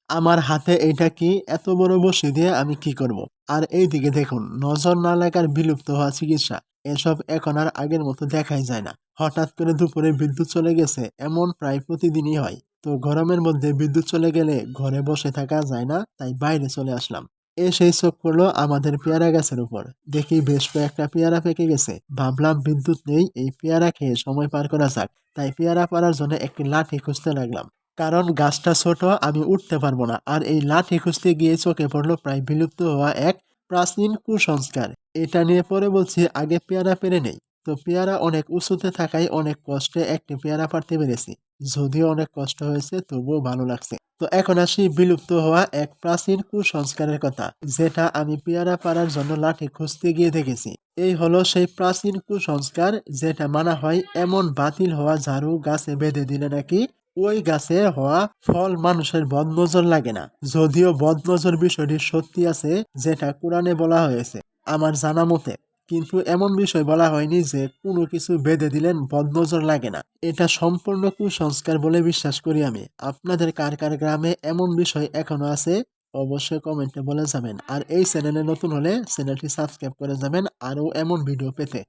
আমার হাতে এইটা কি? এত বড় বড়শি দিয়ে আমি কি করব? আর এইদিকে দেখুন, নজর না লাগার বিলুপ্ত হওয়া চিকিৎসা। এসব এখন আর আগের মতো দেখাই যায় না। হঠাৎ করে দুপুরে বিদ্যুৎ চলে গেছে, এমন প্রায় প্রতিদিনই হয়। তো গরমের মধ্যে বিদ্যুৎ চলে গেলে ঘরে বসে থাকা যায় না, তাই বাইরে চলে আসলাম। এসেই চোখ পড়লো আমাদের পেয়ারা গাছের উপর। দেখি বেশ কয়েকটা পেয়ারা পেকে গেছে। ভাবলাম বিদ্যুৎ নেই, এই পেয়ারা খেয়ে সময় পার করা যাক। তাই পেয়ারা পাড়ার জন্য একটি লাঠি খুঁজতে লাগলাম। কারণ গাছটা ছোট, আমি উঠতে পারবো না। আর এই লাঠি খুঁজতে গিয়ে চোখে পড়লো প্রায় বিলুপ্ত হওয়া এক প্রাচীন কুসংস্কার। এটা নিয়ে পরে বলছি, আগে পেয়ারা পেরে নেই। তো পেয়ারা অনেক উঁচুতে থাকায় অনেক কষ্টে একটি পেয়ারা পারতে পেরেছি। যদিও অনেক কষ্ট হয়েছে, তবুও ভালো লাগছে। তো এখন আসি বিলুপ্ত হওয়া এক প্রাচীন কুসংস্কারের কথা, যেটা আমি পেয়ারা পাড়ার জন্য লাঠি খুঁজতে গিয়ে দেখেছি। এই হলো সেই প্রাচীন কুসংস্কার, যেটা মানা হয় এমন বাতিল হওয়া ঝাড়ু গাছে বেঁধে দিলে নাকি ওই গাছে হওয়া ফল মানুষের বদনজর লাগে না। যদিও বদনজর বিষয়টি সত্যি আছে, যেটা কোরআনে বলা হয়েছে আমার জানা মতে। কিন্তু এমন বিষয় বলা হয়নি যে কোনো কিছু বেঁধে দিলেন বদনজর লাগে না। এটা সম্পূর্ণ কুসংস্কার বলে বিশ্বাস করি আমি। আপনাদের কার কার গ্রামে এমন বিষয় এখনো আছে, অবশ্যই কমেন্টে বলে যাবেন। আর এই চ্যানেলে নতুন হলে চ্যানেলটি সাবস্ক্রাইব করে যাবেন আরো এমন ভিডিও পেতে।